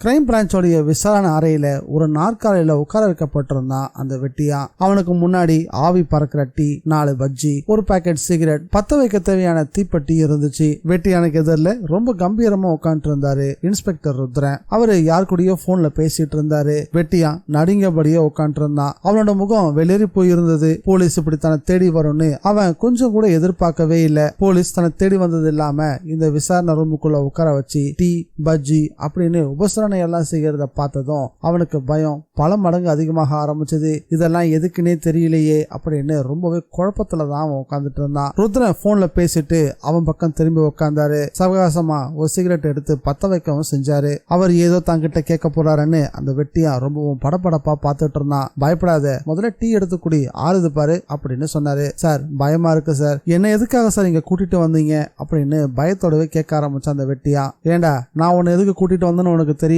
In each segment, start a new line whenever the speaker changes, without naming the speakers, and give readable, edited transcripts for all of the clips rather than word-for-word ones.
Crime பிரான்ச்சோடைய விசாரணை அறையில ஒரு நாற்காலியில உட்கார வைக்கப்பட்டிருந்தான் அந்த வெட்டியா. அவனுக்கு முன்னாடி ஆவி பறக்கிற டீ, 4 பஜ்ஜி, ஒரு பாக்கெட் சிகரெட், பத்த வைக்க தேவையான தீப்பெட்டி இருந்துச்சு. வெட்டியானுக்கு எதிரில ரொம்ப கம்பீரமா உட்காந்துட்டு இருந்தாரு இன்ஸ்பெக்டர் ருத்ரன். அவரு யார் கூடயோ போன்ல பேசிட்டு இருந்தாரு. வெட்டியா நடுங்கபடியே உட்காந்துட்டு இருந்தான். அவனோட முகம் வெளியேறி போயிருந்தது. போலீஸ் இப்படி தன்னை தேடி வரும்னு அவன் கொஞ்சம் கூட எதிர்பார்க்கவே இல்லை. போலீஸ் தன்னை தேடி வந்தது இல்லாம இந்த விசாரணை ரூமுக்குள்ள உட்கார வச்சு டீ, பஜ்ஜி அப்படின்னு உபசரணை எல்லாம் செய்யறத பார்த்ததும் அவனுக்கு பயம் பல மடங்கு அதிகமாக ஆரம்பிச்சது. இதெல்லாம் எதுக்குன்னே தெரியலையே அப்படின்னு ரொம்பவே குழப்பத்துலதான் அவன் உட்காந்துட்டு இருந்தான். ருத்ரன் போன்ல பேசிட்டு அவன் பக்கம் திரும்பி உட்கார்ந்தாரு. சவகாசமா ஒரு சிகரெட் எடுத்து பத்த வைக்கவும் செஞ்சாரு. அவர் ஏதோ தங்கிட்ட கேட்க போறாருன்னு அந்த வெட்டியா ரொம்பவும் படபடப்பா பார்த்துட்டு இருந்தான். பயப்படாத, முதல்ல டீ எடுத்து குடி, ஆறுது பாரு அப்படின்னு சொன்னாரு. சார் பயமா இருக்கு சார், என்ன எதுக்காக சார் இங்க கூட்டிட்டு வந்தீங்க அப்படின்னு பயத்தோடவே கேட்க ஆரம்பிச்சான் அந்த வெட்டியா. ஏண்டா நான் உன்னை எதுக்கு கூட்டிட்டு வந்தேன்னு உனக்கு தெரியாது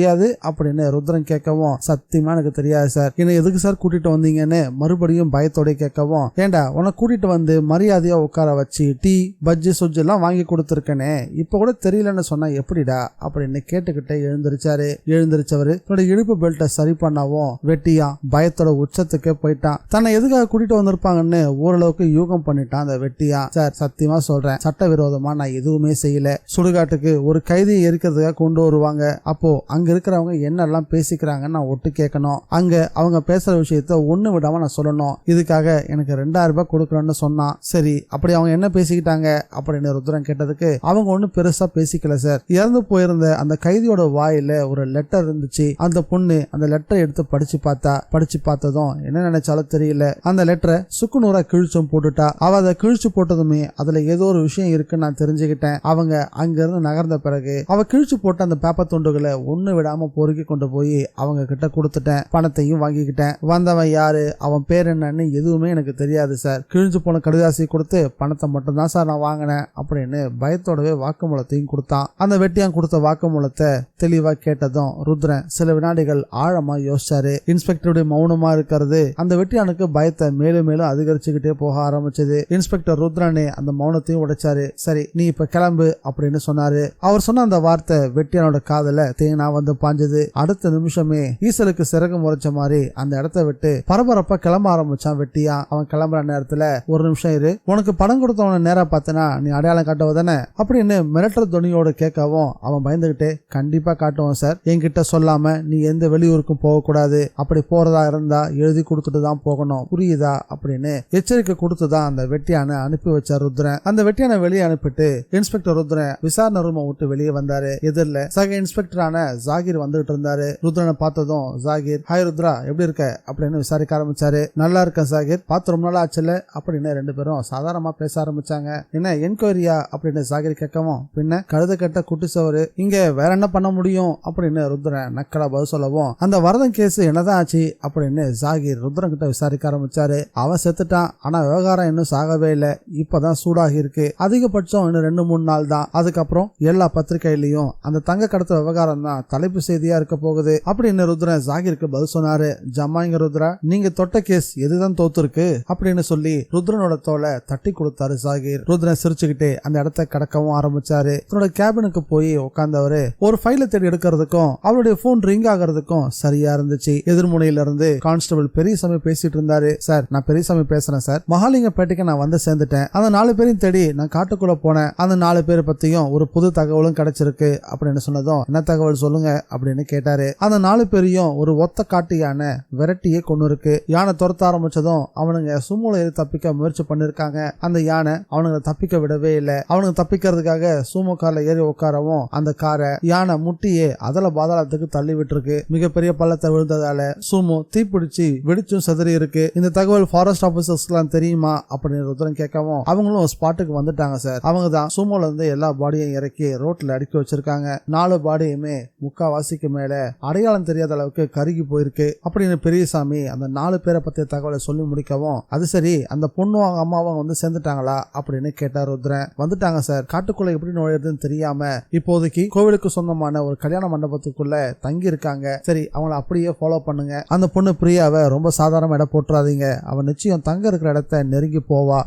அப்படின்னு ருத்ரன் கேட்கவும், சத்தியமா எனக்கு தெரியாது சார், என்ன எதுக்கு சார் கூட்டிட்டு வந்தீங்கன்னு மறுபடியும் பயத்தோட கேட்கவும், ஏண்டா உன்னை கூட்டிட்டு வந்து மரியாதையா உட்கார வச்சு டீ, பஜ்ஜி, சுஜ் எல்லாம் வாங்கி கொடுத்துருக்கனே, இப்ப கூட தெரியலன்னு சொன்னா எப்படிடா அப்படின்னு கேட்டுக்கிட்டே எழுந்திருச்சாரு. எழுந்திருச்சவரு தன்னோட இடுப்பு பெல்ட்டை சரி பண்ணவும் வெட்டியா பயத்தோட உச்சத்துக்கே போயிட்டான். தன்னை எதுக்காக கூட்டிட்டு வந்திருப்பாங்கன்னு ஓரளவுக்கு யூகம் பண்ணிட்டான் அந்த வெட்டியா. சார் சத்தியமா சொல்றேன், சட்டவிரோதமா நான் எதுவுமே செய்யல. சுடுகாட்டுக்கு ஒரு கைதியை எரிக்கிறதுக்காக கொண்டு வருவாங்க. அப்போ அங்க இருக்கிறவங்க என்னெல்லாம் பேசிக்கிறாங்கன்னு நான் ஒட்டு கேட்கணும். அங்க அவங்க பேசுற விஷயத்த ஒண்ணு விடாம நான் சொல்லணும். இதுக்காக எனக்கு 2000 ரூபாய் கொடுக்கணும்னு சொன்னான். சரி, அப்படி அவங்க என்ன பேசிக்கிட்டாங்க அப்படின்னு ருத்ரன் கேட்டதுக்கு, அவங்க ஒன்னும் பெருசா பேசிக்கல சார். இறந்து போயிருந்த அந்த கைதியோட வாயில ஒரு லெட்டர் இருந்துச்சு. அந்த பொண்ணு அந்த லெட்டரை எடுத்து படிச்சு பார்த்ததும் என்ன நினைச்சாலும் தெரியல, அந்த லெட்டரை சுக்குநூறா கிழிச்சும் போட்டுட்டா. அவ அதை கிழிச்சு போட்டதுமே அதுல ஏதோ ஒரு விஷயம் இருக்குன்னு நான் தெரிஞ்சுக்கிட்டேன். அவங்க அங்க இருந்து நகர்ந்த பிறகு அவ கிழிச்சு போட்ட அந்த பேப்பர் துண்டுகளை ஒண்ணு விடாம பொறுக்கி கொண்டு போய் அவங்க கிட்ட கொடுத்துட்டேன். பணத்தையும் வாங்கிக்கிட்டேன். வந்தவன் யாரு, அவன் பேர் என்னன்னு எதுவுமே எனக்கு தெரியாது சார். கிழிஞ்சு போன கடிதாசி கொடுத்து பணத்தை மட்டும் தான் சார் நான் வாங்கினேன் அப்படின்னு பயத்தோடவே வாக்குமூலத்தையும் கொடுத்தான். அந்த வெட்டியான் கொடுத்த வாக்குமூலத்தை தெளிவா கேட்டதும் ருத்ரன் சில வினாடிகள் ஆழமா யோசிச்சாரு. இன்ஸ்பெக்டருடைய மௌனமா இருக்கிறது அந்த வெட்டியானுக்கு பயத்தை மேலும் மேலும் அதிகரிச்சுக்கிட்டே போக ஆரம்பிச்சது. இன்ஸ்பெக்டர் ருத்ரனே அந்த மௌனத்தையும் உடைச்சாரு. சரி, நீ இப்ப கிளம்பு அப்படின்னு சொன்னாரு. அவர் சொன்ன அந்த வார்த்தை வெட்டியானோட காதல தேனா வந்து பாஞ்சது. அடுத்த நிமிஷமே ஈசலுக்கு சிறகு முறைச்ச மாதிரி அந்த இடத்தை விட்டு பரபரப்பா கிளம்ப ஆரம்பிச்சான் வெட்டியா. அவன் கிளம்புற நேரத்துல, ஒரு நிமிஷம் இரு, உனக்கு பணம் கொடுத்தவன நேரா பார்த்தனா நீ அடையாளம் காட்டுவதானே அப்படின்னு மிரட்டல் துணியோட கேட்கவும் அவன் பயந்துகிட்டே, கண்டிப்பா காட்டுவோம் சார், என்கிட்ட சொல்லாம நீ எந்த வெளியூருக்கும் போக கூடாது, அப்படி போறதா இருந்தா எழுதி கொடுத்துட்டு தான் போகணும், புரியுதா அப்படின்னு எச்சரிக்கை கொடுத்துதான் அந்த வெட்டியான அனுப்பி வச்சார் ருத்ரன். அந்த வெட்டியான வெளியே அனுப்பிட்டு இன்ஸ்பெக்டர் ருத்ரன் விசாரணை ரூமை விட்டு வெளியே வந்தாரு. எதிரில சக இன்ஸ்பெக்டரான ஜாகிர் வந்துட்டு இருந்தாரு. ருத்ரனை பார்த்ததும் ஜாகிர், ஹாய் ருத்ரா, எப்படி இருக்க அப்படின்னு விசாரிக்க ஆரம்பிச்சாரு. நல்லா இருக்கேன் ஜாகிர், பார்த்து ரொம்ப நாள் ஆச்சுல அப்படின்னு 2 பேரும் சாதாரணமா பேச ஆரம்பிச்சாங்க. என்ன என்கொயரியா அப்படின்னு ஜாகிர் கேட்கவும், பின்ன கழுத கட்ட குட்டிசவரு, இங்க வேற என்ன பண்ண முடியும் அப்படின்னு ருத்ரன் நக்கலா பதில் சொல்லவும், அந்த வரதன் கேஸ் என்னதான் ஆச்சு அப்படின்னு ஜாகிர் ருத்ரன் கிட்ட விசாரிக்க ஆரம்பிச்சாரு. அவன் செத்துட்டான், ஆனா விவகாரம் இன்னும் சாகவே இல்லை, இப்பதான் சூடாகி இருக்கு, அதிகபட்சம் இன்னும் 2-3 நாள் தான், அதுக்கப்புறம் எல்லா பத்திரிகையிலையும் அந்த தங்க கடத்த விவகாரம் தான் தலைப்பு செய்தியா இருக்க போகுது அப்படின்னு ருத்ரன் ஜாகிருக்கு பதில் சொன்னாரு. ஜமாங்க ருத்ரா, நீங்க தொட்ட கேஸ் எதுதான் தோத்துருக்கு அப்படின்னு சொல்லி ருத்ரனோட தோலை தட்டி கொடுத்தாரு ஜாகிர். ருத்ரன் சிரிச்சுக்கிட்டே அந்த இடத்தை கடக்கவும் ஆரம்பிச்சாரு. தன்னோட கேபினுக்கு போய் உட்கார்ந்தவரு ஒரு ஃபைலை தேடி எடுக்கிறதுக்கும் அவருடைய போன் ரிங் ஆகிறதுக்கும் சரியா இருந்துச்சு. எதிர்முனையில இருந்து கான்ஸ்டபிள் பெரியசாமி பேசிட்டு இருந்தாரு. சார், நான் பெரியசாமி பேசுறேன் சார், மகாலிங்கப்பேட்டைக்கு நான் வந்து சேர்ந்துட்டேன். அந்த 4 பேரையும் தேடி நான் காட்டுக்குள்ள போனேன். அந்த 4 பேரை பத்தியும் ஒரு புது தகவலும் கிடைச்சிருக்கு அப்படின்னு சொன்னதும், என்ன தகவல் சொல்லுங்க அப்படின்னு கேட்டாரு. அந்த 4 பேரையும் ஒரு ஒத்த காட்டு யானை விரட்டியே கொண்டு இருக்கு. யானை துரத்த ஆரம்பிச்சதும் அவனுங்க சுமூல ஏறி தப்பிக்க முயற்சி பண்ணிருக்காங்க. அந்த யானை அவனுங்க தப்பிக்க விடவே இல்லை. அவனுங்க தப்பிக்கிறதுக்காக சூமோ கார்ல ஏறி உட்காரவும் அந்த காரை யானை முட்டியே அதல பாதாளத்துக்கு தள்ளி விட்டுருக்கு. மிகப்பெரிய பள்ளத்தை விழுந்ததால சூமோ தீப்பிடிச்சு வெடிச்சும் செதறி இருக்கு. இந்த தகவல் ஃபாரஸ்ட் ஆபீசர்ஸ்க்கு எல்லாம் தெரியுமா அப்படின்னு ருத்ரன் கேட்கவும், அவங்களும் ஸ்பாட்டுக்கு வந்துட்டாங்க சார். அவங்க தான் சூமோல இருந்து எல்லா பாடியும் இறக்கி ரோட்ல அடுக்கி வச்சிருக்காங்க. 4 பாடியுமே முக்காவாசிக்கு மேல அடையாளம் தெரியாத அளவுக்கு கருகி போயிருக்கு அப்படின்னு பெரியசாமி அந்த 4 பேரை பத்திய தகவலை சொல்லி முடிக்கவும், அது சரி, அந்த பொண்ணு அவங்க அம்மாவும் வந்து சேர்ந்துட்டாங்களா அப்படின்னு கேட்டார் ருத்ரன். வந்துட்டாங்க சார், காட்டுக்குள்ள எப்படி நுழையிறதுன்னு தெரியாம இப்போதைக்கு கோவிலுக்கு சொந்தமான ஒரு கல்யாண மண்டபத்துக்குள்ள தங்கி இருக்காங்க. சரி, அவங்கள அப்படியே ஃபாலோ பண்ணுங்க. அந்த பொண்ணு பிரியாவை ரொம்ப சாதாரண இடம் போட்டுறாதீங்க, அவன் நிச்சயம் தங்க இருக்கிற இடத்த நெருங்கி போவா.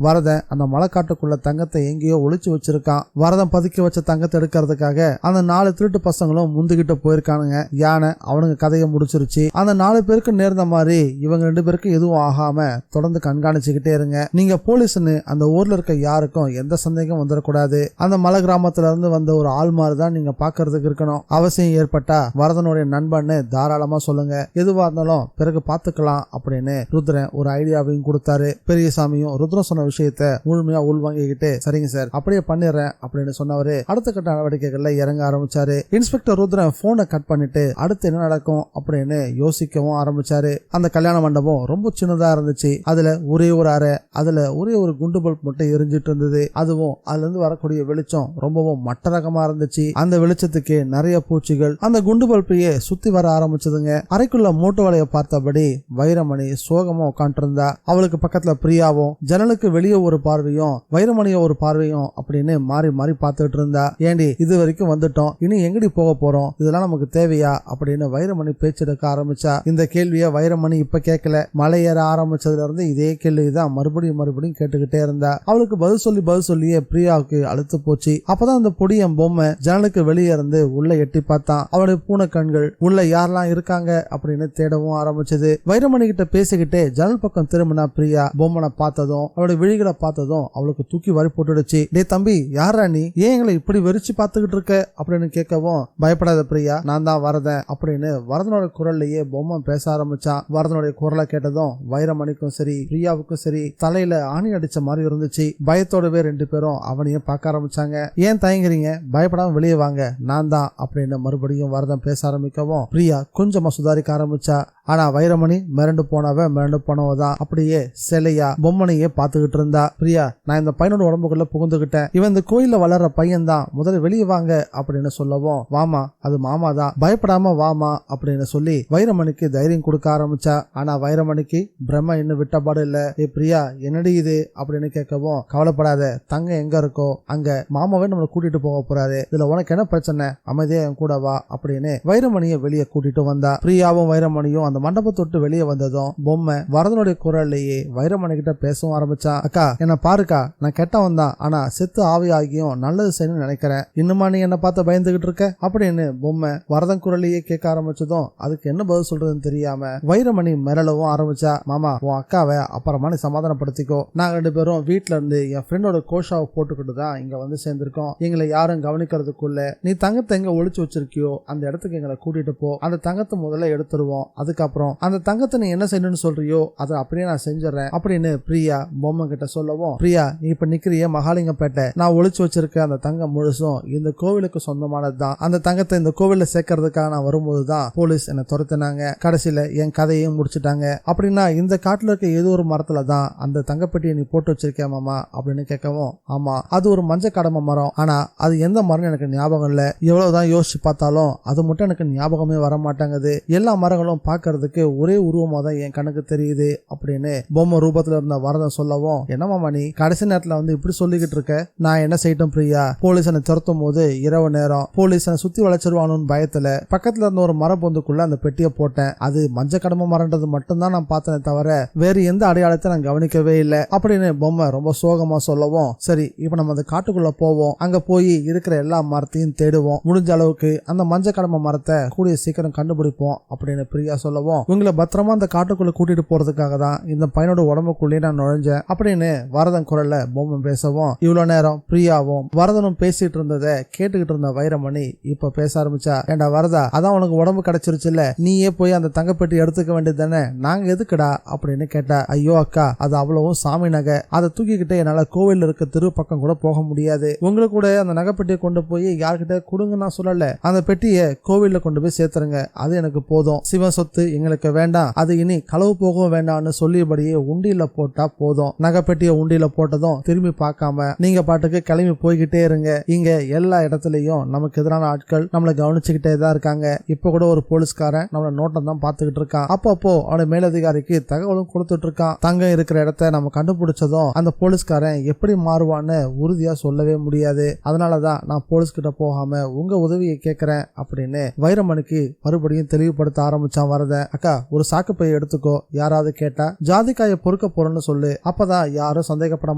வரதன் அந்த மலைக்காட்டுக்குள்ள தங்கத்தை எங்கேயோ ஒளிச்சு வச்சிருக்கான். வரதன் பதுக்கி வச்ச தங்கத்தை எடுக்கிறதுக்காக அந்த 4 திருட்டு பசங்களும் முந்துகிட்டு போயிருக்கானுங்க. யானை அவனுங்க கதையை முடிச்சிருச்சு. அந்த 4 பேருக்கு நேர்ந்த மாதிரி இவங்க 2 பேருக்கு எதுவும் ஆகாம தொடர்ந்து கண்காணிச்சுக்கிட்டே இருங்க. நீங்க போலீஸ்னு அந்த ஊர்ல இருக்க யாருக்கும் எந்த சந்தேகம் வந்துடக்கூடாது. அந்த மலை கிராமத்துல இருந்து வந்த ஒரு ஆள் மாதிரி தான் நீங்க பாக்குறதுக்கு இருக்கணும். அவசியம் ஏற்பட்டா வரதனுடைய நண்பன்னு தாராளமா சொல்லுங்க. எதுவா இருந்தாலும் பிறகு பாத்துக்கலாம் அப்படின்னு ருத்ரன் ஒரு ஐடியாவையும் கொடுத்தாரு. பெரியசாமியும் ருத்ரன் சொன்ன விஷயத்த முழுமையா உள்வாங்கிக்கிட்டு சரிங்க சார் அப்படியே பண்ணிடுறேன் அப்படின்னு சொன்னவரு அடுத்த கட்ட நடவடிக்கைகள்ல இறங்க ஆரம்பிச்சாரு. இன்ஸ்பெக்டர் ருத்ரன் போனை கட் பண்ணிட்டு அடுத்து என்ன நடக்கும் அப்படின்னு யோசிக்கவும் ஆரம்பிச்சாரு. அந்த கல்யாண மண்டபம் ரொம்ப சின்னதா இருந்துச்சு. அதுல ஒரே ஒரு அறை, அதுல ஒரே ஒரு குண்டு பல்ப் மட்டும் எரிஞ்சிட்டு இருந்தது. அதுவும் அதுல இருந்து வரக்கூடிய வெளிச்சம் ரொம்பவும் மட்ட ரகமா இருந்துச்சு. அந்த வெளிச்சத்துக்கு நிறைய பூச்சிகள் அந்த குண்டு பல்பையே சுத்தி வர ஆரம்பிச்சதுங்க. அறைக்குள்ள மூட்டு வலைய பார்த்தபடி வைரமணி சோகமா உட்காந்து இருந்தா. அவளுக்கு பக்கத்துல பிரியாவும் ஜன்னலுக்கு வெளியே ஒரு பார்வையும் வைரமணிய ஒரு பார்வையும் அப்படின்னு மாறி மாறி பார்த்துட்டு இருந்தா. ஏண்டி இது வரைக்கும் வந்துட்டோம், இனி எங்கடி போக போறோம், இதெல்லாம் நமக்கு தேவையா அப்படின்னு வைரமணி பேச்செடுக்க ஆரம்பிச்சா. இந்த கேள்விய வைரமணி இப்ப கேட்கல, மலை ஏற ஆரம்பிச்சதுல இருந்து இதே கேள்விதான் மறுபடியும் மறுபடியும் கேட்டுக்கிட்டே இருந்தா. அவளுக்கு பதில் சொல்லியே பிரியாவுக்கு அழுத்து போச்சு. அப்பதான் அந்த பொடியன் பொம்மை ஜன்னலுக்கு வெளியே இருந்து உள்ள எட்டி பார்த்தான். அவளுடைய பூனை கண்கள் உள்ள யாரெல்லாம் இருக்காங்க அப்படின்னு தேடவும் ஆரம்பிச்சது. வைரமணி கிட்ட பேசிக்கிட்டே ஜன்னல் பக்கம் திரும்பினா பிரியா பொம்மனை பார்த்ததும் அவளுடைய விழிகளை பார்த்ததும் அவளுக்கு தூக்கி வாரி போட்டுடுச்சு. டே தம்பி, யாரா நீ, ஏன் எங்களை இப்படி வெறிச்சு பார்த்துக்கிட்டு இருக்க அப்படின்னு கேட்கவும், பயப்படாத பிரியா, நான் தான் வரதன் அப்படின்னு வரதனோட குரல்லையே பொம்மை பேச ஆரம்பிச்சான். வரதனுடைய குரலை கேட்டதும் வைரமணிக்கும் சரி பிரியாவுக்கும் சரி தலையில ஆணி அடிச்ச மாதிரி இருந்துச்சு. பயத்தோடவே 2 பேரும் அவனையும் பார்க்க ஆரம்பிச்சாங்க. ஏன் தயங்குறீங்க, பயப்படாம வெளியே வாங்க, நான் தான் அப்படின்னு மறுபடியும் வரதன் பேச ஆரம்பிக்கவும் பிரியா கொஞ்சமா சுதாரிக்க ஆரம்பிச்சா. ஆனா வைரமணி மிரண்டு போனவதான் அப்படியே சிலையா பொம்மனையே பாத்துக்கிட்டு இருந்தா. பிரியா, நான் இந்த பையனோட உடம்புக்குள்ள புகுந்துகிட்டேன், இவன் இந்த கோயில்ல வளர்ற பையன் தான், முதல்ல வெளியே வாங்க அப்படின்னு சொல்லவும், வாமா அது மாமா தான், பயப்படாம வாமா அப்படின்னு சொல்லி வைரமணிக்கு தைரியம் கொடுக்க ஆரம்பிச்சா. ஆனா வைரமணிக்கு பிரம்ம இன்னும் விட்டபாடு இல்ல. ஏ பிரியா, என்னடி இது அப்படின்னு கேட்கவும், கவலைப்படாத, தங்க எங்க இருக்கோ அங்க மாமாவே நம்மளை கூட்டிட்டு போக போறாரு, இதுல உனக்கு என்ன பிரச்சனை, அமைதியா என் கூட வா அப்படின்னு வைரமணியை வெளியே கூட்டிட்டு வந்தா. பிரியாவும் வைரமணியும் அந்த மண்டபத்தொட்டு வெளியே வந்ததும் பொம்மை வரதனுடைய குரல்லையே வைரமணி கிட்ட பேசவும் ஆரம்பிச்சான். அக்கா, என்ன பாருக்கா, நான் கெட்டவன் தான், ஆனா செத்து ஆவி ஆகியும் நல்லது செய்யணும்னு நினைக்கிறேன், இன்னுமா நீ என்ன பார்த்து பயந்துகிட்டு இருக்க அப்படின்னு பொம்மை வரதன் குரல்லையே கேட்க ஆரம்பிச்சதும் அதுக்கு என்ன பதில் சொல்றதுன்னு தெரியாம வைரமணி மிரளவும் ஆரம்பிச்சா. மாமா, உன் அக்காவை அப்புறமா நீ சமாதானப்படுத்திக்கோ, நாங்க 2 பேரும் வீட்டுல இருந்து என் ஃப்ரெண்டோட கோஷாவை போட்டுக்கிட்டு தான் இங்க வந்து சேர்ந்திருக்கோம், எங்களை யாரும் கவனிக்கிறதுக்குள்ள நீ தங்கத்தை எங்க ஒளிச்சு வச்சிருக்கியோ அந்த இடத்துக்கு எங்களை கூட்டிட்டு போ, அந்த தங்கத்தை முதல்ல எடுத்துருவோம், அதுக்கப்புறம் அந்த தங்கத்தை நீ என்ன செய்யணும்னு சொல்றியோ அதை அப்படியே நான் செஞ்சிடறேன் அப்படின்னு பிரியா பொம்மை கிட்ட சொல்லவும், பிரியா நீ இப்ப நிக்கிறிய மகாலிங்கப்பேட்டை, நான் ஒளிச்சு வச்சிருக்க அந்த தங்கம் முழுசும் இந்த கோவிலுக்கு சொந்தமானதுதான், அந்த தங்கத்தை இந்த கோவில்ல சேர்க்கறதுக்காக நான் வரும்போதுதான் போலீஸ் என்ன துரத்தினாங்க, கடைசியில என் கதையும் முடிச்சுட்டாங்க, அப்படின்னா இந்த காட்டுல இருக்க ஏதோ ஒரு மரத்துல தான் அந்த தங்கப்பெட்டியை நீ போட்டு வச்சிருக்கியா மாமா அப்படின்னு கேட்கவும், ஆமா அது ஒரு மஞ்சள் கடமை மரம், ஆனா அது எந்த மரம் எனக்கு ஞாபகம் இல்ல, எவ்வளவுதான் யோசிச்சு பார்த்தாலும் அது மட்டும் எனக்கு ஞாபகமே வர மாட்டாங்குது, எல்லா மரங்களும் பார்க்கறதுக்கு ஒரே உருவமா தான் என் கணக்கு தெரியுது அப்படின்னு பொம்மை ரூபத்துல இருந்த வரதன் சொல்லவும், என்னமாமா நீ கடைசி நேரத்துல வந்து இப்படி சொல்லிக்கிட்டு இருக்க, நான் என்ன செய்யட்டும் பிரியா, போலீஸ் என்னை துரத்தும் போது இரவு நேரம், போலீஸ் என்னை சுத்தி வளைச்சிருவானு பயத்துல பக்கத்துல இருந்த ஒரு மரப்பொந்துக்குள்ள அந்த பெட்டியை போட்டேன், அது மஞ்ச கடமை மரன்றது மட்டும்தான் நான் பார்த்தேனே தவிர வேறு எந்த அடையாளத்தை நான் கவனிக்கவே இல்லை அப்படின்னு பொம்மை ரொம்ப சோகமா சொல்லவும், சரி இப்ப நம்ம அந்த காட்டுக்குள்ள போவோம், அங்க போய் இருக்கிற எல்லா மரத்தையும் தேடுவோம், முடிஞ்ச அளவுக்கு அந்த மஞ்ச கடமை மரத்தை கூடிய சீக்கிரம் கண்டுபிடிப்போம் அப்படின்னு பிரியா சொல்லவும், உங்களை பத்திரமா அந்த காட்டுக்குள்ள கூட்டிட்டு போறதுக்காக தான் இந்த பையனோட உடம்புக்குள்ளே நான் நுழைஞ்சேன் அப்படின்னு வரதன் குரல்ல பொம்மை பேசவும், இவ்வளவு நேரம் பிரியாவும் வரதனும் பேசிட்டு இருந்ததை கேட்டுக்கிட்டு இருந்த வைரமணி இப்ப பேச ஆரம்பிச்சா. ஏண்டா வரதா, அதான் உனக்கு உடம்பு கிடைச்சிருச்சுல்ல, நீயே போய் அந்த தங்கப்பெட்டி எடுத்துக்க வேண்டியது தானே, நாங்க எதுக்குடா அப்படின்னு கேட்டா. ஐயோ அக்கா, அது அவ்வளவும் சாமி நகை, அதை தூக்கிக்கிட்டே என்னால கோவில் இருக்க தெரு பக்கம் கூட போக முடியாது, உங்களுக்கு கூட அந்த நகைப்பெட்டியை கொண்டு போய் யார்கிட்ட கொடுங்க நான் சொல்லல, அந்த பெட்டியை கோவில்ல கொண்டு போய் சேர்த்துருங்க, அது எனக்கு போதும், சிவன் சொத்து எங்களுக்கு வேண்டாம், அது இனி களவு போகவும் வேண்டாம்னு சொல்லியபடியே உண்டியில போட்டா போதும், நகைப்பெட்டியை உண்டியில போட்டதும் திரும்பி பார்க்காம நீங்க பாட்டுக்கு கிளம்பி போய்கிட்டே இருங்க, இங்க எல்லா இடத்துலயும் நமக்கு எதிரான ஆட்கள் நம்மளை கவனிச்சுக்கிட்டே தான் இருக்காங்க, இப்ப கூட ஒரு போலீஸ்காரன் நம்மள நோட்டம் தான் பாத்துக்கிட்டு இருக்கான், அப்பப்போ அவனோட மேலதிகாரிக்கு தகவலும் கொடுத்துட்டு இருக்கான், தங்கம் இருக்கிற இடத்த நம்ம கண்டுபிடிச்சதும் அந்த போலீஸ்காரன் எப்படி மாறுவான்னு உறுதியா சொல்லவே முடியாது, அதனாலதான் நான் போலீஸ் கிட்ட போகாம உங்க உதவியை கேட்கிறேன் அப்படின்னு வைரமணிக்கு மறுபடியும் தெளிவுபடுத்த ஆரம்பிச்சான் வரத. இருந்தேன். அக்கா ஒரு சாக்கு பைய எடுத்துக்கோ, யாராவது கேட்டா ஜாதிக்காய பொறுக்க போறேன்னு சொல்லு, அப்பதான் யாரும் சந்தேகப்பட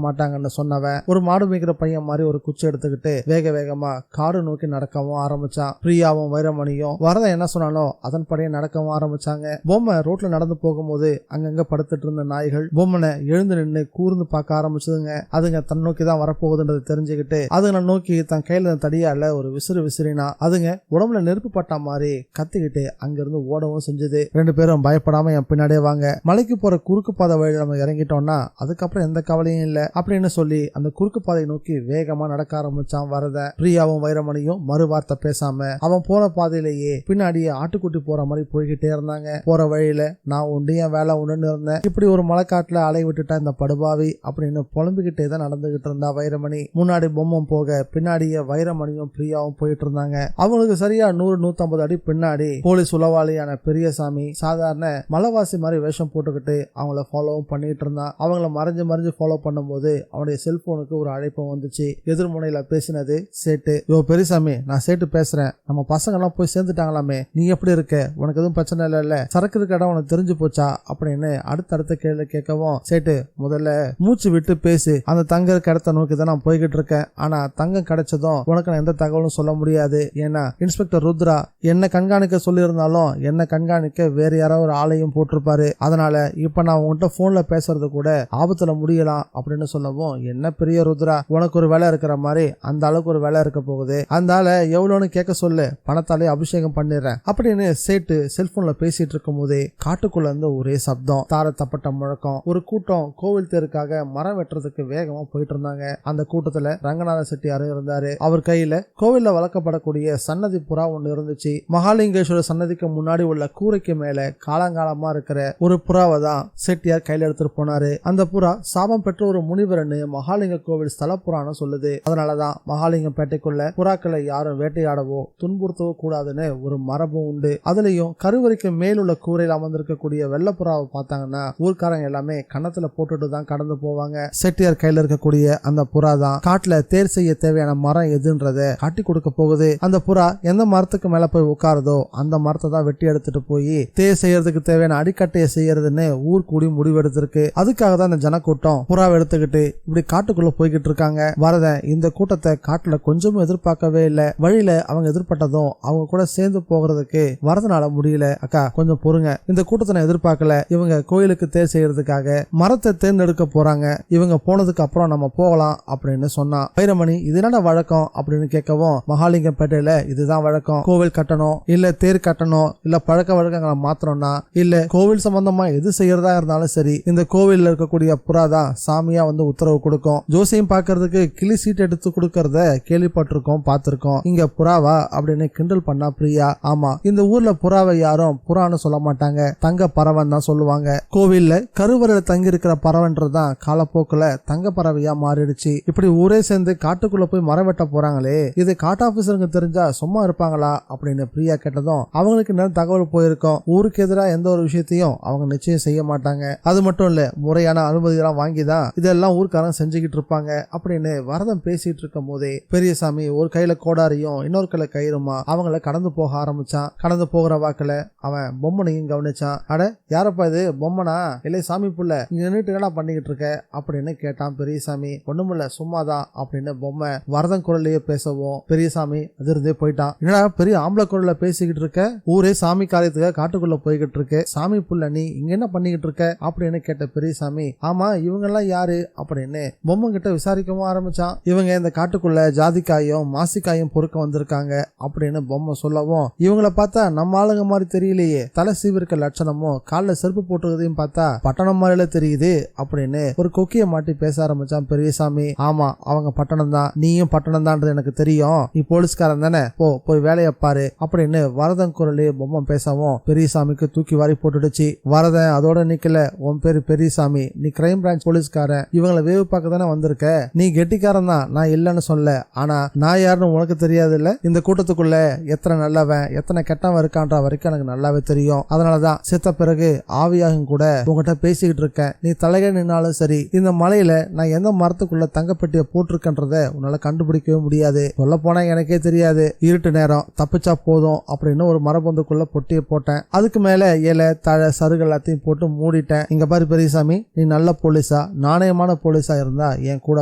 மாட்டாங்கன்னு சொன்னவன் ஒரு மாடு மேய்க்கிற பையன் மாதிரி ஒரு குச்சி எடுத்துக்கிட்டு வேக வேகமா காடு நோக்கி நடக்கவும் ஆரம்பிச்சான். பிரியாவும் வைரமணியும் வரத என்ன சொன்னாலும் அதன்படியே நடக்கவும் ஆரம்பிச்சாங்க. பொம்மை ரோட்ல நடந்து போகும்போது அங்கங்க படுத்துட்டு இருந்த நாய்கள் பொம்மனை எழுந்து நின்று கூர்ந்து பார்க்க ஆரம்பிச்சதுங்க. அதுங்க தன் நோக்கி தான் வரப்போகுதுன்றது தெரிஞ்சுக்கிட்டு அதுங்களை நோக்கி தன் கையில தடியால ஒரு விசிறினா அதுங்க உடம்புல நெருப்பு பட்டா மாதிரி கத்திக்கிட்டு அங்கிருந்து ஓடவும் செஞ்சது. ரெண்டு பேரும் பயப்படாம என் பின்னாடியே வாங்க, மலைக்கு போற குறுக்கு பாதை வழியில நம்ம இறங்கிட்டோம்னா அதுக்கப்புறம் எந்த கவலையும் இல்ல அப்படின்னு சொல்லி அந்த குறுக்கு பாதையை நோக்கி வேகமா நடக்க ஆரம்பிச்சான் வரத. பிரியாவும் வைரமணியும் மறு வார்த்தை பேசாம அவன் போன பாதையிலேயே பின்னாடியே ஆட்டுக்குட்டி போற மாதிரி போய்கிட்டே இருந்தாங்க. போற வழியில நான் உண்டு என் வேலை உண்டுன்னு இருந்தேன், இப்படி ஒரு மலைக்காட்டுல அலை விட்டுட்டா இந்த படுபாவி அப்படின்னு புலம்பிக்கிட்டே தான் நடந்துகிட்டு இருந்தா வைரமணி. முன்னாடி பொம்மை போக பின்னாடியே வைரமணியும் பிரியாவும் போயிட்டு இருந்தாங்க. அவங்களுக்கு சரியா 100-150 அடி பின்னாடி போலீஸ் உளவாளியான பெரியசாமி சாதாரண மலைவாசி மாதிரி வேஷம் போட்டுக்கிட்டு அவங்கள ஃபாலோவும் பண்ணிட்டு இருந்தான். அவங்கள மறைஞ்சு ஃபாலோ பண்ணும்போது அவனுடைய செல்போனுக்கு ஒரு அழைப்பு வந்துச்சு. எதிர்முனையில பேசினது சேட்டு. யோ பெரியசாமி, நான் சேட்டு பேசுறேன், நம்ம பசங்க எல்லாம் போய் சேர்ந்துட்டாங்களாமே, நீ எப்படி இருக்க, உனக்கு எதுவும் பிரச்சனை இல்ல, சரக்கு இருக்க இடம் உனக்கு தெரிஞ்சு போச்சா அப்படின்னு அடுத்த கேள்வி கேட்கவும், சேட்டு முதல்ல மூச்சு விட்டு பேசு, அந்த தங்க இருக்க இடத்த நோக்கி தான் நான் போய்கிட்டு இருக்கேன், ஆனா தங்கம் கிடைச்சதும் உனக்கு நான் எந்த தகவலும் சொல்ல முடியாது, ஏன்னா இன்ஸ்பெக்டர் ருத்ரா என்ன கண்காணிக்க சொல்லி இருந்தாலும் என்ன கண்காணிக்க வேற யாராவது ஒரு ஆளையும் போட்டிருப்பாரு, அதனால இப்ப நான் உன்கிட்ட போன்ல பேசுறது கூட ஆபத்துல முடியலாம் அப்படின்னு சொல்லவும், என்ன பெரிய ருத்ரா, உனக்கு ஒரு வேலை இருக்கிற மாதிரி அந்த அளவுக்கு ஒரு வேலை இருக்க போகுது, அந்த ஆளை எவ்வளவுன்னு கேட்க சொல்லு, பணத்தாலே அபிஷேகம் பண்ணிடுறேன் அப்படின்னு சேட்டு செல்போன்ல பேசிட்டு இருக்கும் போதே காட்டுக்குள்ள இருந்து ஒரே சப்தம், தார தப்பட்ட முழக்கம். ஒரு கூட்டம் கோவில் தேருக்காக மரம் வெட்டுறதுக்கு வேகமா போயிட்டு இருந்தாங்க. அந்த கூட்டத்துல ரங்கநாத செட்டியாரும் இருந்தாரு. அவர் கையில கோவில்ல வளர்க்கப்படக்கூடிய சன்னதி புறா ஒண்ணு இருந்துச்சு. மகாலிங்கேஸ்வர சன்னதிக்கு முன்னாடி உள்ள கூரைக்கு மேல காலங்காலமா இருக்கிற ஒரு புறாவை தான் செட்டியார் கையில எடுத்துட்டு போனாரு. அந்த புறா சாபம் பெற்ற ஒரு முனிவர்னு மகாலிங்க கோவில் ஸ்தல புராணம் சொல்லுது. அதனாலதான் மகாலிங்கம் பேட்டைக்குள்ள புறாக்களை யாரும் வேட்டையாடவோ துன்புறுத்தவோ கூடாதுன்னு ஒரு மரபும் உண்டு. அதுலயும் கருவறைக்கு மேலுள்ள கூரையில் அமர்ந்திருக்கக்கூடிய வெள்ளப்புறாவை பார்த்தாங்கன்னா ஊர்க்காரங்க எல்லாமே கன்னத்துல போட்டுட்டு தான் கடந்து போவாங்க. செட்டியார் கையில இருக்கக்கூடிய அந்த புறா தான் காட்டுல தேர் செய்ய தேவையான மரம் எதுன்றத காட்டி கொடுக்க போகுது. அந்த புறா எந்த மரத்துக்கு மேல போய் உட்காருதோ அந்த மரத்தை தான் வெட்டி எடுத்துட்டு போய் தேர் செய்யறதுக்கு தேவையான அடிக்கட்டையை செய்யறதுன்னு ஊர் கூடி முடிவெடுத்திருக்கு. அதுக்காக தான் இந்த ஜனக்கூட்டம் புறாவை எடுத்துக்கிட்டு இப்படி காட்டுக்குள்ள போய்கிட்டு இருக்காங்க. வரத இந்த கூட்டத்தை காட்டுல கொஞ்சமும் எதிர்பார்க்கவே இல்ல. வழியில அவங்க எதிர்பட்டதும் அவங்க கூட சேர்ந்து போகிறதுக்கு வரதனால முடியல. அக்கா கொஞ்சம் பொறுங்க, இந்த கூட்டத்தை நான் எதிர்பார்க்கல, இவங்க கோயிலுக்கு தேர் செய்யறதுக்காக மரத்தை தேர்ந்தெடுக்க போறாங்க, இவங்க போனதுக்கு அப்புறம் நம்ம போகலாம் அப்படின்னு சொன்னா. வைரமணி இது என்ன வழக்கம் அப்படின்னு கேட்கவும், மகாலிங்கம் பேட்டையில இதுதான் வழக்கம், கோவில் கட்டணும் இல்ல தேர் கட்டணும் இல்ல பழக்க வழக்கங்களை மாத்திரம்னா இல்ல கோவில் சம்பந்தமா எது செய்யறதா இருந்தாலும் சரி இந்த கோவில்ல இருக்கக்கூடிய புறாதான் சாமியா வந்து உத்தரவு கொடுக்கும். ஜோசியம் பாக்குறதுக்கு கிளி சீட் எடுத்து கொடுக்கறத கேள்விப்பட்டிருக்கோம், பார்த்திருக்கோம், இங்க புறாவா அப்படின்னு கிண்டல் பண்ணா பிரியா. ஆமா, இந்த ஊர்ல புறாவை யாரும் புறான்னு சொல்ல மாட்டாங்க, தங்க பறவன் தான் சொல்லுவாங்க. கோவில்ல கருவறையில தங்கி இருக்கிற பறவைன்றதுதான் காலப்போக்குல தங்க பறவையா மாறிடுச்சு. இப்படி ஊரே சேர்ந்து காட்டுக்குள்ள போய் மரம் வெட்ட போறாங்களே, இது காட்டு ஆபீசருங்க தெரிஞ்சா சும்மா இருப்பாங்களா அப்படின்னு பிரியா கேட்டதும் அவங்களுக்கு என்ன தகவல் போயிருக்கோம், ஊருக்கு எதிராக எந்த ஒரு விஷயத்தையும் அவங்க நிச்சயம் செய்ய மாட்டாங்க, அது மட்டும் இல்ல முறையான அனுமதியெல்லாம் வாங்கிதான் இதெல்லாம் ஊர்க்காரங்க செஞ்சுக்கிட்டு இருப்பாங்க அப்படின்னு வரதம் பேசிட்டு இருக்கும் போதே பெரியசாமி ஒரு கையில கோடாரியும் இன்னொரு கையில கயிறுமா அவங்கள கடந்து போக ஆரம்பிச்சான். கடந்து போகிற வாக்குல அவன் பொம்மனையும் கவனிச்சான். அட யாரப்பா இது, பொம்மனா இல்லை சாமி புள்ள, இங்க நின்றுட்டு என்ன பண்ணிக்கிட்டு இருக்க அப்படின்னு கேட்டான் பெரியசாமி. ஒண்ணுமில்ல சும்மாதான் அப்படின்னு பொம்மை வரதன் குரல்லையே பேசவும் பெரியசாமி அதிர்ந்தே போயிட்டான். என்னடா பெரிய ஆம்பளை குரல்ல பேசிக்கிட்டு இருக்க, ஊரே சாமி காரியத்துக்காக காட்டுக்குள்ள போய்கிட்டு இருக்கு, சாமி புள்ள நீ இங்க என்ன பண்ணிக்கிட்டு இருக்க அப்படின்னு கேட்ட பெரியசாமி, ஆமா இவங்க எல்லாம் யாரு அப்படின்னு பொம்மை கிட்ட விசாரிக்கவும் ஆரம்பிச்சான். இவங்க இந்த காட்டுக்குள்ள ஜாதிக்காயும் மாசிக்காயும் பொறுக்க வந்திருக்காங்க அப்படின்னு பொம்மை சொல்லவும், இவங்கள பார்த்தா நம்ம ஆளுங்க மாதிரி தெரியலையே, தலை சீவிருக்க லட்சணமும் காலில் செருப்பு போட்டுறதையும் பார்த்தா பட்டணம் மாதிரில தெரியுது அப்படின்னு ஒரு கொக்கிய மாட்டி பேச ஆரம்பிச்சான் பெரியசாமி. ஆமா அவங்க பட்டணம் தான், நீயும் பட்டணம் தான் எனக்கு தெரியும், நீ போலீஸ்காரன் தானே, போய் வேலையை பாரு அப்படின்னு வரதன் குரலே பொம்மை பேசவும் பெரியசாமிக்கு தூக்கி வாரி போட்டுடுச்சு. வரதன் அதோட நிக்கல, உன் பேரு பெரியசாமி, நீ கிரைம் பிரான்ச் போலீஸ்காரன், இவங்களை வேவு பார்க்க தானே வந்திருக்க, நீ கெட்டிக்காரன் தான், நான் இல்லன்னு சொல்ல, ஆனா நான் யாருன்னு உனக்கு தெரியாது இல்ல, இந்த கூட்டத்துக்குள்ள எத்தனை நல்லவன் எத்தனை கெட்டவன் இருக்கான்ற வரைக்கும் எனக்கு நல்லாவே தெரியும், அதனாலதான் செத்த பிறகு ஆவியாகும் கூட உங்ககிட்ட பேசிக்கிட்டு இருக்கேன், நீ தலைகை நின்னாலும் சரி இந்த மலையில நான் எந்த மரத்துக்குள்ள தங்கப்பெட்டிய போட்டிருக்கன்றத உன்னால கண்டுபிடிக்கவே முடியாது, சொல்ல போனா எனக்கே தெரியாது, இருட்டு நேரம் தப்பிச்சா போதும் அப்படின்னு ஒரு மரபந்துக்குள்ள பொட்டியை போட்டேன், அதுக்கு மேல இலை தழை சருகு எல்லாத்தையும் போட்டு மூடிட்டேன். இங்க பாரு பெரியசாமி, நீ நல்ல போலீஸா நாணயமான போலீஸா இருந்தா என் கூட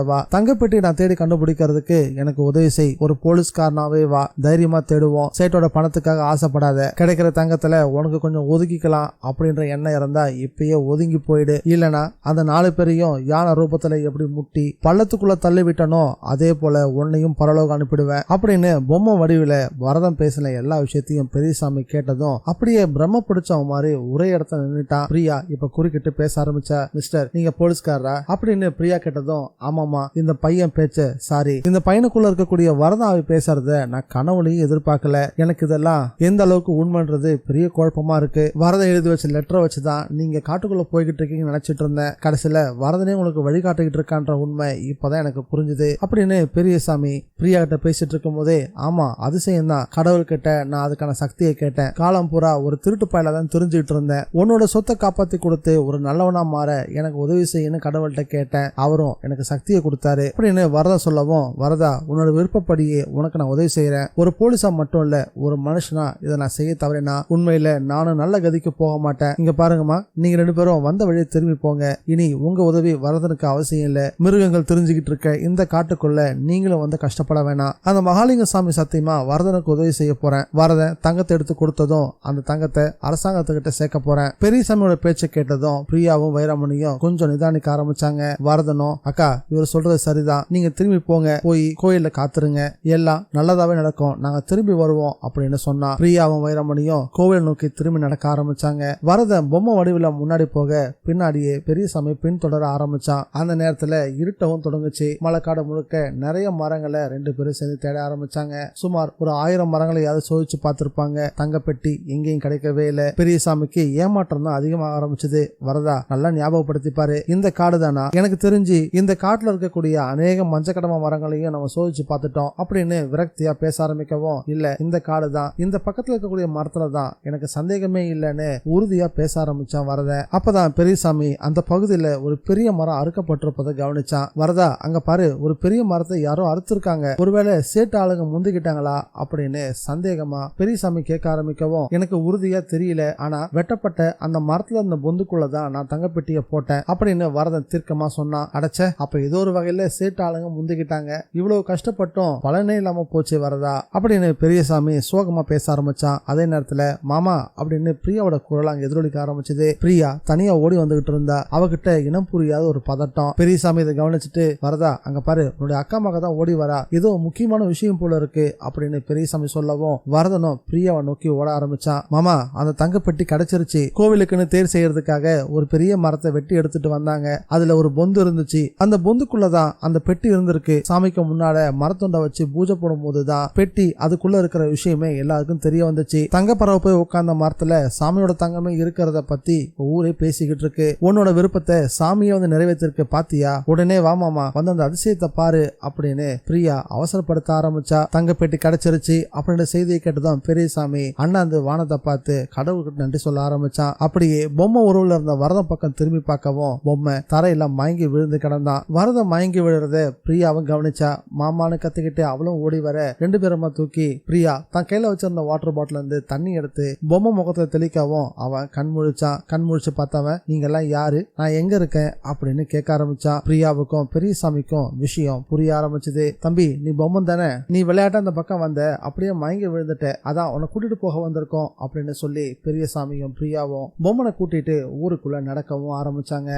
வா. தங்கப்பெட்டி நான் தேடி கண்டுபிடிக்கிறதுக்கு எனக்கு உதவி செய். ஒரு போலீஸ்காரனாவே வா, தைரியமா தேடுவோம். சேட்டோட பணத்துக்காக ஆசைப்படாத. கிடைக்கிற தங்கத்துல உனக்கு கொஞ்சம் ஒதுக்கிக்கலாம் அப்படின்ற எண்ணம் இருந்தா இப்பயே ஒதுங்கி போயிடு. இல்லனா அந்த 4 பேரையும் யானை ரூபத்துல எப்படி முட்டி பள்ளத்துக்குள்ள தள்ளி விட்டனோ அதே போல உன்னையும் பரலோகம் அனுப்பிடுவேன் அப்படின்னு பொம்மை வடிவில வரதன் பேசின எல்லா விஷயத்தையும் பெரியசாமி கேட்டதும் அப்படியே பிரம்ம பிடிச்சவன் மாதிரி ஒரே இடத்துல நின்னுட்டான். பிரியா இப்ப குறுக்கிட்டு பேச ஆரம்பிச்சா. மிஸ்டர், நீங்க போலீஸ்காரா அப்படின்னு பிரியா கேட்டதும், ஆமாமா, இந்த பையன் பேச்சு சாரி, இந்த பையனுக்குள்ள இருக்கக்கூடிய வரதாவை பேசுறத நான் கனவுலையும் எதிர்பார்க்கல. எனக்கு இதெல்லாம் எந்த அளவுக்கு உண்மைன்றது பெரிய குழப்பமா இருக்கு. வரதன் எழுதி வச்ச லெட்டரை வச்சுதான் நீங்க காட்டுக்குள்ள போய்கிட்டு இருக்கீங்கன்னு நினைச்சிட்டு இருந்தேன். கடைசியில வரதனே உங்களுக்கு வழிகாட்டிக்கிட்டு இருக்கான்ற உண்மை இப்பதான் எனக்கு புரிஞ்சுது அப்படின்னு பெரியசாமி பிரியா கிட்ட பேசிட்டு இருக்கும் போதே, ஆமா அதிசயம் தான், கடவுள் கிட்ட நான் அதுக்கான சக்தியை கேட்டேன். காலம் பூரா ஒரு திருட்டு பயல தான் தெரிஞ்சுக்கிட்டு இருந்தேன். உன்னோட சொத்தை காப்பாத்தி கொடுத்து ஒரு நல்லவனா மாற எனக்கு உதவி செய்யணும் கடவுள்கிட்ட கேட்டேன். அவரும் எனக்கு சக்தியை கொடுத்தாரு அப்படின்னு வரதா சொல்லவும், வரதா உன்னோட விருப்பப்படியே உனக்கு நான் உதவி செய்யறேன். ஒரு போலீஸா மட்டும் இல்ல, ஒரு மனுஷனா இதை நான் செய்ய தவறினா உண்மையில நானும் நல்ல கதிக்கு போக மாட்டேன். இங்க பாருங்கம்மா, நீங்க 2 பேரும் வந்த வழியை திரும்பி போங்க. இனி உங்க உதவி வரதனுக்கு அவசியம் இல்ல. மிருகங்கள் தெரிஞ்சுக்கிட்டு இருக்க இந்த காட்டுக்குள்ள நீங்களும் வந்து கஷ்டப்பட வேணாம். அந்த மகாலிங்க சாமி சத்தியமா வரதனுக்கு உதவி செய்ய போறேன். வரதன் தங்கத்தை எடுத்து கொடுத்ததும் அந்த தங்கத்தை அரசாங்கத்துக்கிட்ட சேர்க்க போறேன். பெரியசாமியோட பேச்சை கேட்டதும் பிரியாவும் வைரமணியும் கொஞ்சம் நிதானிக்க ஆரம்பிச்சாங்க. வரதனும், அக்கா இவர் சொல்றது சரிதான், நீங்க திரும்பி போங்க, போய் கோயில்ல காத்துருங்க, எல்லாம் நல்லதாவே நடக்கும், நாங்க திரும்பி வருவோம் அப்படின்னு சொன்னா. பிரியாவும் வைரமணியும் கோவில் நோக்கி திரும்பி நடக்க ஆரம்பிச்சாங்க. வரதன் பொம்மை வடிவில முன்னாடி போக பின்னாடியே பெரியசாமி பின் தொடர ஆரம்பிச்சான். அந்த நேரத்துல இருட்டவும் தொடங்குச்சு. மலைக்காடு முழுக்க நிறைய மரங்களை 2 பேரும் சேர்ந்து தேட ஆரம்பிச்சாங்க. சுமார் ஒரு 1000 மரங்களையாவது சோதிச்சு பார்த்திருப்பாங்க. தங்கப்பெட்டி எங்கேயும் கிடைக்கவே இல்லை. பெரியசாமிக்கு ஏமாற்றம் தான் அதிகமாக ஆரம்பிச்சது. வரதா நல்லா ஞாபகப்படுத்திப்பாரு, இந்த காடு தானா? எனக்கு தெரிஞ்சு இந்த காட்டுல இருக்கக்கூடிய அநேக மஞ்சக்கடம மரங்களையும் நம்ம சோதிச்சு பார்த்துட்டோம் அப்படின்னு விரக்தியா பேச ஆரம்பிக்கவும், இல்ல இந்த காடு தான், இந்த பக்கத்துல இருக்கக்கூடிய மரத்துல தான், எனக்கு சந்தேகமே இல்லைன்னு உறுதியா பேச ஆரம்பிச்சான் வரதன். அப்பதான் பெரியசாமி அந்த பகுதியில ஒரு பெரிய மரம் அறுக்கப்பட்டிருப்பதை கவனிச்சான். வரதா அங்க பாரு, ஒரு பெரிய மரத்தை யாரோ அறுத்திருக்காங்க, ஒருவேளை சேட்டு ஆளுங்க முந்திக்கிட்டாங்களா அப்படின்னு சந்தேகமா பெரியசாமி கேட்க ஆரம்பிக்கவும், எனக்கு உறுதியா தெரியல, ஆனா வெட்டப்பட்ட அந்த மரத்துல இருந்த பொந்துக்குள்ளதான் நான் தங்கப்பெட்டிய போட்டேன் அப்படின்னு வரதன் தீர்க்கமா சொன்னான். அடைச்ச, அப்ப ஏதோ ஒரு வகையில சேட்டு ஆளுங்க முந்திக்கிட்டாங்க, இவ்வளவு கஷ்டப்பட்டும் பலனே இல்லாம போச்சு வரதா அப்படின்னு பெரியசாமி சோகமா பேச ஆரம்பிச்சான். அதே நேரத்துல மாமா அப்படின்னு பிரியாவோட குரல் அங்க எதிரொலிக்க ஆரம்பிச்சது. பிரியா தனியா ஓடி வந்துகிட்டு இருந்தா. அவகிட்ட இனம் புரியாத ஒரு பதட்டம். பெரியசாமி இதை கவனிச்சுட்டு, வரதா அங்க பாரு, உன்னுடைய அக்கா மக தான் ஓடி வரா, ஏதோ முக்கியமான விஷயம் போல இருக்கு அப்படின்னு பெரியசாமி சொல்லவும், வரதனும் பிரியாவை நோக்கி ஓட ஆரம்பிச்சான். மாமா, அந்த தங்கப்பெட்டி கிடைச்சிருச்சு. கோவிலுக்குன்னு தேர் செய்யறதுக்காக ஒரு பெரிய மரத்தை வெட்டி எடுத்துட்டு வந்தாங்க. அதுல ஒரு பொந்து இருந்துச்சு. அந்த பொந்துக்குள்ளதான் அந்த பெட்டி இருந்திருக்கு. சாமிக்கு முன்னால மரத்துண்டை வச்சு பூஜை போடும் போதுதான் பெட்டி அதுக்குள்ள இருக்கிற விஷயமே எல்லாருக்கும் தெரிய வந்துச்சு. தங்கப்பறவை போய் உட்கார்ந்த மரத்துல சாமியோட தங்கமே இருக்கிறத பத்தி ஊரே பேசிக்கிட்டு இருக்கு. உன்னோட விருப்பத்தை சாமியை வந்து நிறைவேற்றிருக்கு பாத்தியா? உடனே வா மாமா, வந்து அந்த அதிசயத்தை பாரு அப்படின்னு பிரியா அவசரப்படுத்த ஆரம்பிச்சா. தங்கப்பெட்டி கிடைச்சிருச்சு அப்படின்னு செய்தியை கேட்டுதான் பெரியசாமி அண்ணாந்து வானத்தை பார்த்து கடவுளுக்கு நன்றி சொல்ல ஆரம்பிச்சான். அப்படியே பொம்மை உருவுல இருந்த வரதன் பக்கம் திரும்பி பார்க்கவும் பொம்மை தரையில மயங்கி விழுந்து கிடந்தான். வரதன் மயங்கி விழுறத பிரியாவும் கவனிச்சா. மாமான்னு கத்துக்கிட்டு அவளும் ஓடி வர 2 பேருமா தூக்கி பிரியா தன் கையில வச்சிருந்த வாட்டர் பாட்டில இருந்து தண்ணி எடுத்து பொம்மை முகத்துல தெளிக்கவும் அவன் கண் முழிச்சான். கண் முழிச்சு பார்த்தவன், நீங்க எல்லாம் யாரு, நான் எங்க இருக்கேன் அப்படின்னு கேட்க ஆரம்பிச்சான். பிரியாவுக்கும் பெரியசாமிக்கும் விஷயம் புரிய ஆரம்பிச்சது. தம்பி, நீ பொம்மை தானே, நீ விளையாட்ட அந்த பக்கம் வந்த, அப்படியே மயங்கி விழுந்துட்ட, அதான் உன்னை கூட்டிட்டு போக வந்திருக்கோம் அப்படின்னு சொல்லி பெரியசாமியும் பிரியாவும் பொம்மனை கூட்டிட்டு ஊருக்குள்ள நடக்கவும் ஆரம்பிச்சாங்க.